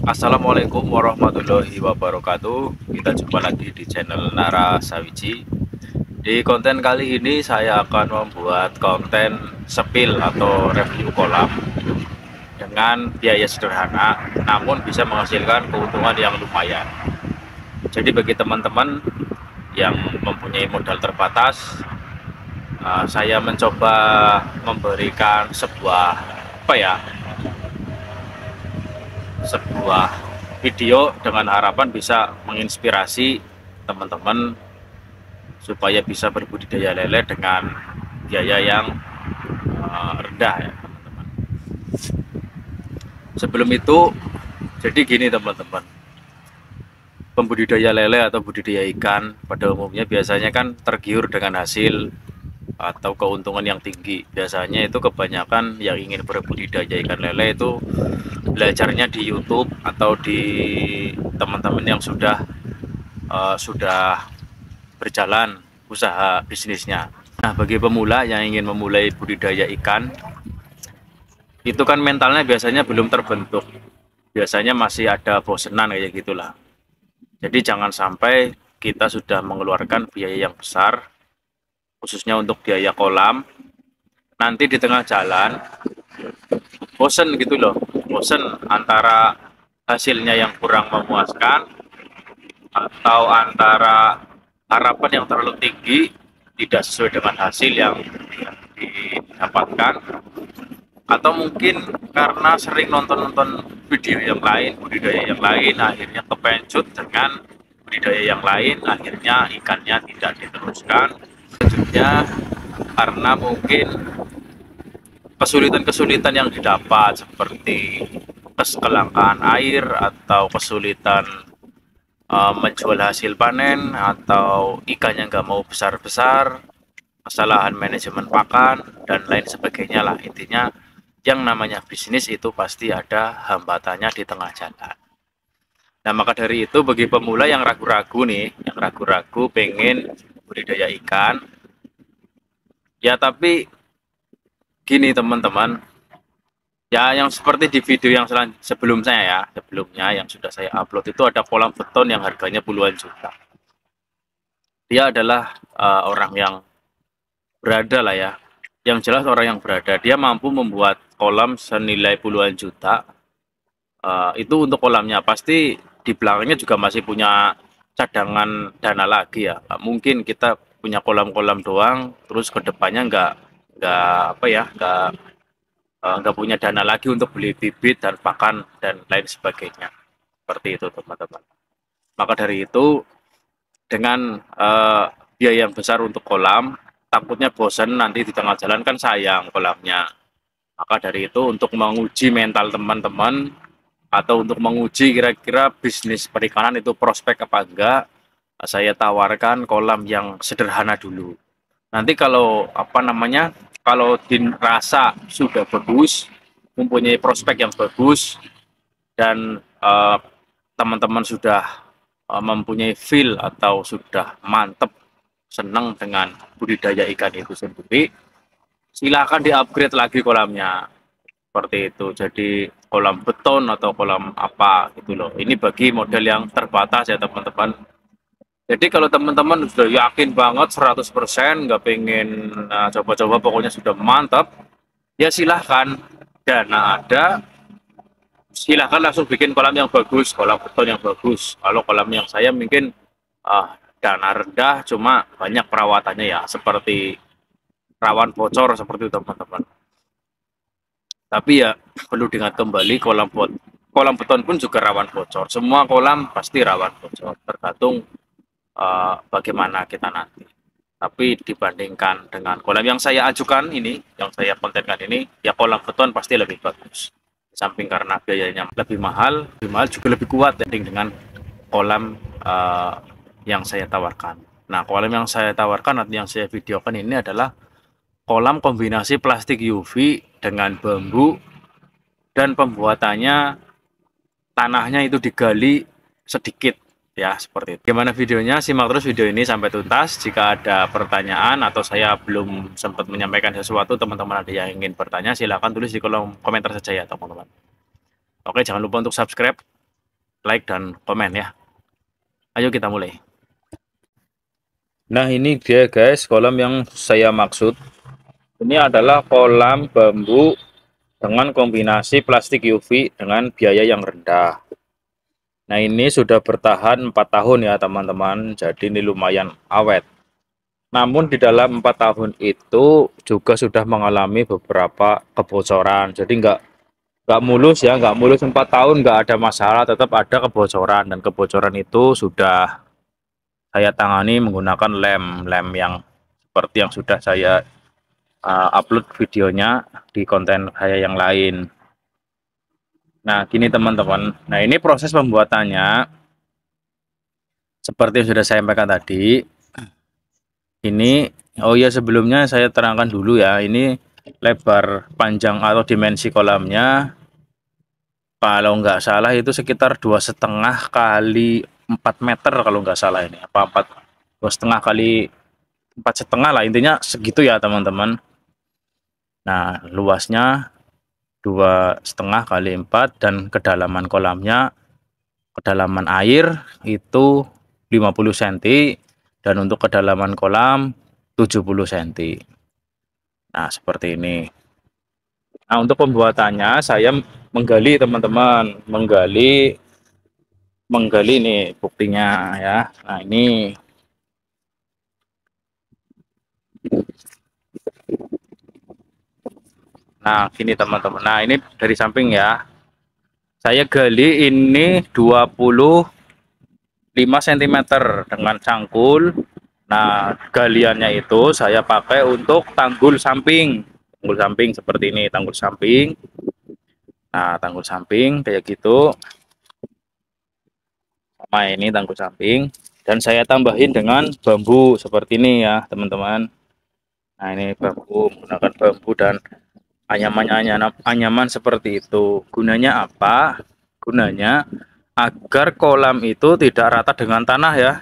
Assalamualaikum warahmatullahi wabarakatuh. Kita jumpa lagi di channel Nara Sawiji. Di konten kali ini saya akan membuat konten sepil atau review kolam dengan biaya sederhana namun bisa menghasilkan keuntungan yang lumayan. Jadi bagi teman-teman yang mempunyai modal terbatas, saya mencoba memberikan sebuah video dengan harapan bisa menginspirasi teman-teman supaya bisa berbudidaya lele dengan biaya yang rendah ya teman-teman. Sebelum itu, jadi gini teman-teman, pembudidaya lele atau budidaya ikan pada umumnya biasanya kan tergiur dengan hasil atau keuntungan yang tinggi. Biasanya itu kebanyakan yang ingin berbudidaya ikan lele itu belajarnya di YouTube atau di teman-teman yang sudah berjalan usaha bisnisnya. Nah, bagi pemula yang ingin memulai budidaya ikan, itu kan mentalnya biasanya belum terbentuk. Biasanya masih ada bosenan kayak gitulah. Jadi jangan sampai kita sudah mengeluarkan biaya yang besar, khususnya untuk biaya kolam, nanti di tengah jalan bosen gitu loh, bosen antara hasilnya yang kurang memuaskan atau antara harapan yang terlalu tinggi tidak sesuai dengan hasil yang didapatkan, atau mungkin karena sering nonton-nonton video yang lain, budidaya yang lain, akhirnya kepencut dengan budidaya yang lain, akhirnya ikannya tidak diteruskan. Selanjutnya karena mungkin kesulitan-kesulitan yang didapat seperti kelangkaan air atau kesulitan menjual hasil panen atau ikannya nggak mau besar-besar, kesalahan manajemen pakan dan lain sebagainya lah. Intinya yang namanya bisnis itu pasti ada hambatannya di tengah jalan. Nah, maka dari itu bagi pemula yang ragu-ragu nih, yang ragu-ragu pengen budidaya ikan, ya tapi gini teman-teman, ya yang seperti di video yang sebelumnya yang sudah saya upload itu ada kolam beton yang harganya puluhan juta. Dia adalah orang yang berada lah ya, yang jelas orang yang berada. Dia mampu membuat kolam senilai puluhan juta. Itu untuk kolamnya, pasti di belakangnya juga masih punya cadangan dana lagi ya. Mungkin kita punya kolam-kolam doang, terus kedepannya nggak punya dana lagi untuk beli bibit dan pakan dan lain sebagainya. Seperti itu teman-teman. Maka dari itu dengan biaya yang besar untuk kolam, takutnya bosan nanti di tengah jalan kan sayang kolamnya. Maka dari itu untuk menguji mental teman-teman atau untuk menguji kira-kira bisnis perikanan itu prospek apa enggak, saya tawarkan kolam yang sederhana dulu. Nanti kalau dirasa sudah bagus, mempunyai prospek yang bagus, dan teman-teman sudah mempunyai feel atau sudah mantep senang dengan budidaya ikan itu sendiri, silakan di-upgrade lagi kolamnya. Seperti itu. Jadi kolam beton atau kolam apa gitu loh. Ini bagi model yang terbatas ya teman-teman. Jadi kalau teman-teman sudah yakin banget 100% nggak pengen coba-coba pokoknya sudah mantap, ya silahkan, dana ada, silahkan langsung bikin kolam yang bagus, kolam beton yang bagus. Kalau kolam yang saya mungkin dana rendah, cuma banyak perawatannya ya, seperti rawan bocor seperti itu teman-teman. Tapi ya perlu diingat kembali, kolam beton pun juga rawan bocor. Semua kolam pasti rawan bocor, tergantung bagaimana kita nanti. Tapi dibandingkan dengan kolam yang saya ajukan ini, yang saya kontenkan ini, ya kolam beton pasti lebih bagus. Samping karena biayanya lebih mahal juga lebih kuat dengan kolam yang saya tawarkan. Nah, kolam yang saya tawarkan atau yang saya videokan ini adalah kolam kombinasi plastik UV dengan bambu, dan pembuatannya tanahnya itu digali sedikit ya, seperti itu. Gimana videonya? Simak terus video ini sampai tuntas. Jika ada pertanyaan atau saya belum sempat menyampaikan sesuatu, teman-teman ada yang ingin bertanya, silahkan tulis di kolom komentar saja ya teman-teman. Oke, jangan lupa untuk subscribe like dan komen ya. Ayo kita mulai. Nah, ini dia guys kolam yang saya maksud. Ini adalah kolam bambu dengan kombinasi plastik UV dengan biaya yang rendah. Nah, ini sudah bertahan 4 tahun ya teman-teman, jadi ini lumayan awet. Namun di dalam 4 tahun itu juga sudah mengalami beberapa kebocoran, jadi nggak mulus ya, nggak mulus 4 tahun nggak ada masalah, tetap ada kebocoran, dan kebocoran itu sudah saya tangani menggunakan lem yang seperti yang sudah saya upload videonya di konten saya yang lain. Nah, gini teman-teman. Nah, ini proses pembuatannya seperti yang sudah saya sampaikan tadi. Ini, oh ya sebelumnya saya terangkan dulu ya. Ini lebar panjang atau dimensi kolamnya, kalau nggak salah itu sekitar 2,5 kali 4 meter kalau nggak salah ini. Apa 2,5 kali 4,5 lah, intinya segitu ya teman-teman. Nah, luasnya 2,5 kali 4, dan kedalaman kolamnya, kedalaman air itu 50 cm, dan untuk kedalaman kolam 70 cm. Nah, seperti ini. Nah, untuk pembuatannya saya menggali teman-teman, menggali nih buktinya ya. Nah, ini. Nah, gini teman-teman. Nah, ini dari samping ya. Saya gali ini 25 cm dengan cangkul. Nah, galiannya itu saya pakai untuk tanggul samping. Tanggul samping seperti ini, tanggul samping. Nah, tanggul samping kayak gitu. Sama ini tanggul samping. Dan saya tambahin dengan bambu seperti ini ya, teman-teman. Nah, ini bambu, menggunakan bambu dan anyaman seperti itu. Gunanya apa? Gunanya agar kolam itu tidak rata dengan tanah ya.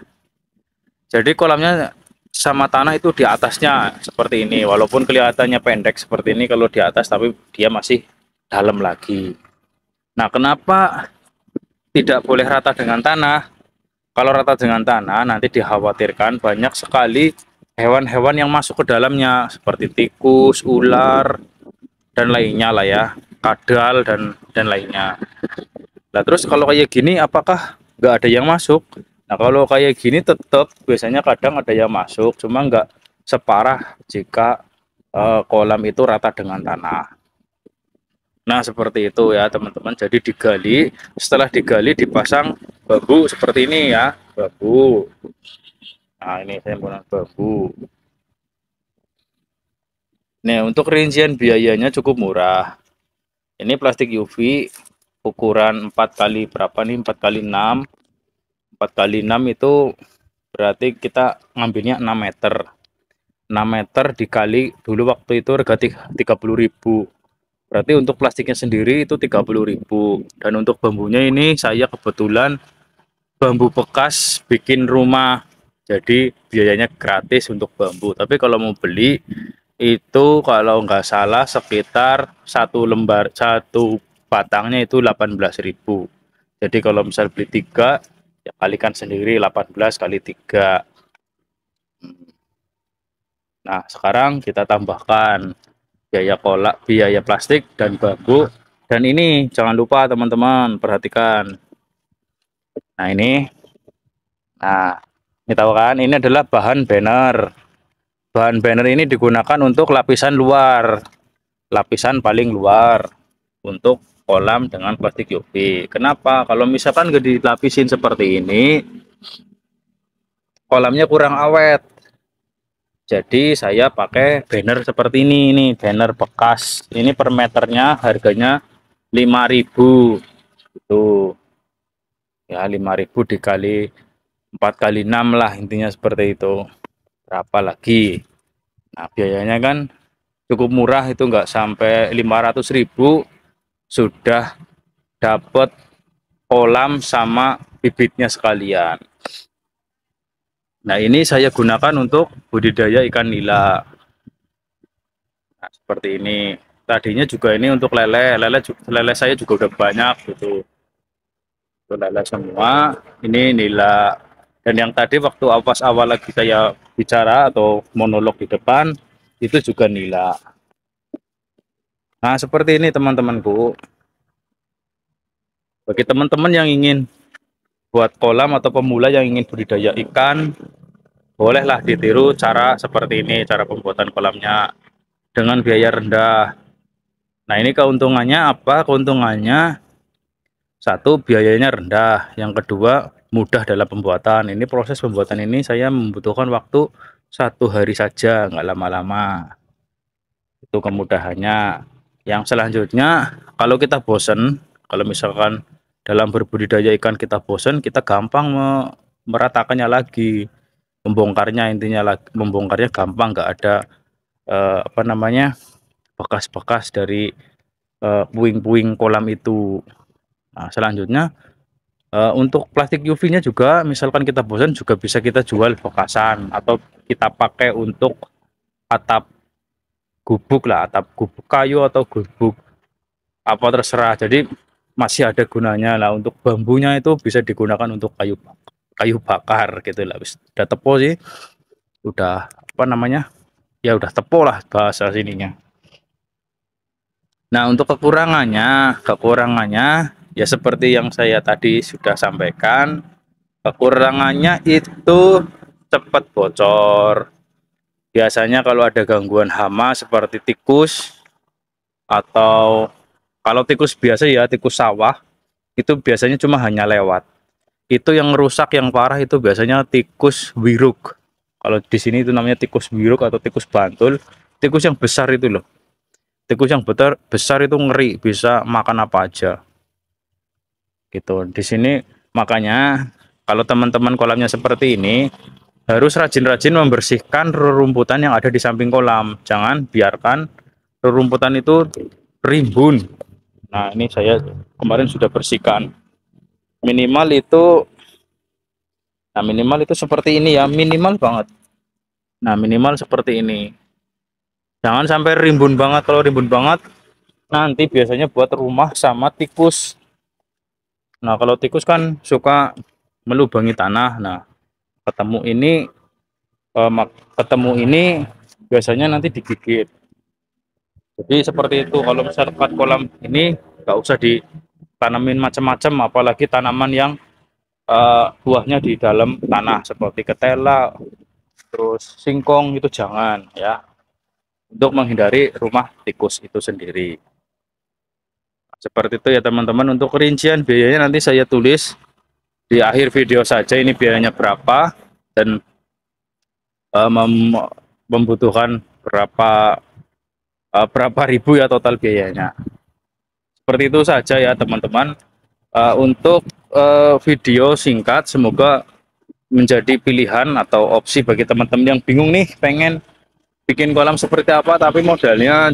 Jadi kolamnya sama tanah itu di atasnya seperti ini. Walaupun kelihatannya pendek seperti ini kalau di atas, tapi dia masih dalam lagi. Nah, kenapa tidak boleh rata dengan tanah? Kalau rata dengan tanah, nanti dikhawatirkan banyak sekali hewan-hewan yang masuk ke dalamnya, seperti tikus, ular, dan lainnya lah ya, kadal dan lainnya. Nah, terus kalau kayak gini apakah nggak ada yang masuk? Nah, kalau kayak gini tetap biasanya kadang ada yang masuk, cuma nggak separah jika kolam itu rata dengan tanah. Nah, seperti itu ya teman-teman. Jadi digali, setelah digali dipasang bambu seperti ini ya, bambu. Nah, ini saya menggunakan bambu. Nah, untuk rincian biayanya cukup murah. Ini plastik UV ukuran 4 kali berapa nih, 4 kali 6. 4 kali 6 itu berarti kita ngambilnya 6 meter. 6 meter dikali dulu waktu itu harga 30.000. Berarti untuk plastiknya sendiri itu 30.000. Dan untuk bambunya ini saya kebetulan bambu bekas bikin rumah. Jadi biayanya gratis untuk bambu. Tapi kalau mau beli itu kalau nggak salah sekitar satu batangnya itu 18.000. Jadi kalau misal beli 3 ya kalikan sendiri, 18 kali 3. Nah, sekarang kita tambahkan biaya plastik dan bambu. Dan ini jangan lupa teman-teman perhatikan. Nah, ini tahu kan, ini adalah bahan banner. Bahan banner ini digunakan untuk lapisan luar, lapisan paling luar untuk kolam dengan plastik UV. Kenapa? Kalau misalkan nggak dilapisin seperti ini, kolamnya kurang awet. Jadi saya pakai banner seperti ini, nih banner bekas. Ini per meternya harganya 5.000. Itu ya 5.000 dikali 4 kali 6 lah, intinya seperti itu. Berapa lagi? Nah, biayanya kan cukup murah, itu nggak sampai 500.000 sudah dapat kolam sama bibitnya sekalian. Nah, ini saya gunakan untuk budidaya ikan nila. Nah, seperti ini. Tadinya juga ini untuk lele saya juga udah banyak gitu. lala semua. Ini nila. Dan yang tadi waktu awas awal lagi saya bicara atau monolog di depan, itu juga nila. Nah, seperti ini teman-temanku. Bagi teman-teman yang ingin buat kolam atau pemula yang ingin budidaya ikan, bolehlah ditiru cara seperti ini, cara pembuatan kolamnya dengan biaya rendah. Nah, ini keuntungannya apa? Keuntungannya satu, biayanya rendah. Yang kedua, mudah dalam pembuatan. Ini proses pembuatan ini saya membutuhkan waktu 1 hari saja, nggak lama-lama. Itu kemudahannya. Yang selanjutnya, kalau kita bosen, kalau misalkan dalam berbudidaya ikan kita bosen, kita gampang meratakannya lagi, membongkarnya, intinya lagi membongkarnya gampang, nggak ada apa namanya, bekas-bekas dari puing-puing kolam itu. Nah, selanjutnya untuk plastik UV-nya juga, misalkan kita bosan juga bisa kita jual bekasan atau kita pakai untuk atap gubuk lah, atap gubuk kayu atau gubuk apa terserah. Jadi masih ada gunanya lah. Untuk bambunya itu bisa digunakan untuk kayu bakar gitu lah. Udah tepo sih, udah apa namanya, ya udah tepo lah bahasa sininya. Nah, untuk kekurangannya ya seperti yang saya tadi sudah sampaikan. Kekurangannya itu cepat bocor. Biasanya kalau ada gangguan hama seperti tikus, atau kalau tikus biasa ya tikus sawah, itu biasanya cuma hanya lewat. Itu yang rusak yang parah itu biasanya tikus wiruk. Kalau di sini itu namanya tikus wiruk atau tikus bantul. Tikus yang besar itu loh. Tikus yang besar itu ngeri, bisa makan apa aja. Gitu. Di sini makanya kalau teman-teman kolamnya seperti ini, harus rajin-rajin membersihkan rerumputan yang ada di samping kolam. Jangan biarkan rerumputan itu rimbun. Nah, ini saya kemarin sudah bersihkan. Minimal itu, nah minimal itu seperti ini ya, minimal banget. Nah, minimal seperti ini. Jangan sampai rimbun banget. Kalau rimbun banget, nanti biasanya buat rumah sama tikus. Nah, kalau tikus kan suka melubangi tanah. Nah, ketemu ini ketemu ini biasanya nanti digigit. Jadi seperti itu. Kalau misalkan kolam ini nggak usah ditanamin macam-macam, apalagi tanaman yang buahnya di dalam tanah seperti ketela, terus singkong, itu jangan ya, untuk menghindari rumah tikus itu sendiri. Seperti itu ya teman-teman. Untuk rincian biayanya nanti saya tulis di akhir video saja, ini biayanya berapa dan membutuhkan berapa ribu ya total biayanya. Seperti itu saja ya teman-teman. Untuk video singkat, semoga menjadi pilihan atau opsi bagi teman-teman yang bingung nih, pengen bikin kolam seperti apa tapi modalnya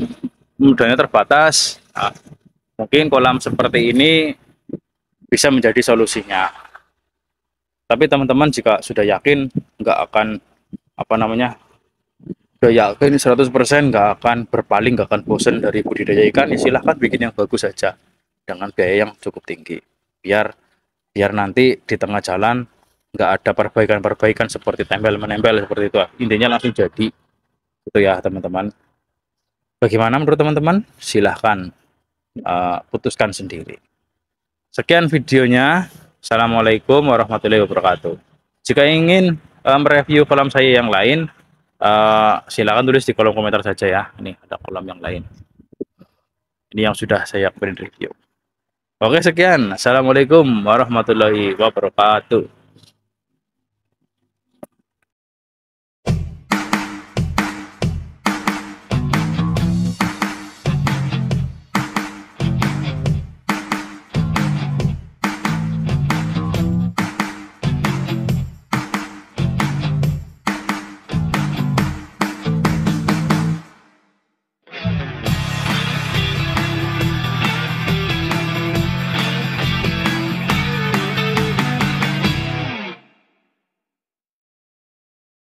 terbatas. Nah, mungkin kolam seperti ini bisa menjadi solusinya. Tapi teman-teman jika sudah yakin nggak akan apa namanya, udah yakin 100% nggak akan berpaling, nggak akan bosan dari budidaya ikan, ya silahkan bikin yang bagus saja dengan biaya yang cukup tinggi. Biar nanti di tengah jalan nggak ada perbaikan-perbaikan seperti tempel menempel seperti itu. Intinya langsung jadi. Itu ya teman-teman. Bagaimana menurut teman-teman? Silahkan putuskan sendiri. Sekian videonya. Assalamualaikum warahmatullahi wabarakatuh. Jika ingin mereview kolam saya yang lain, silakan tulis di kolom komentar saja ya. Ini ada kolam yang lain. Ini yang sudah saya beri review. Oke, sekian. Assalamualaikum warahmatullahi wabarakatuh.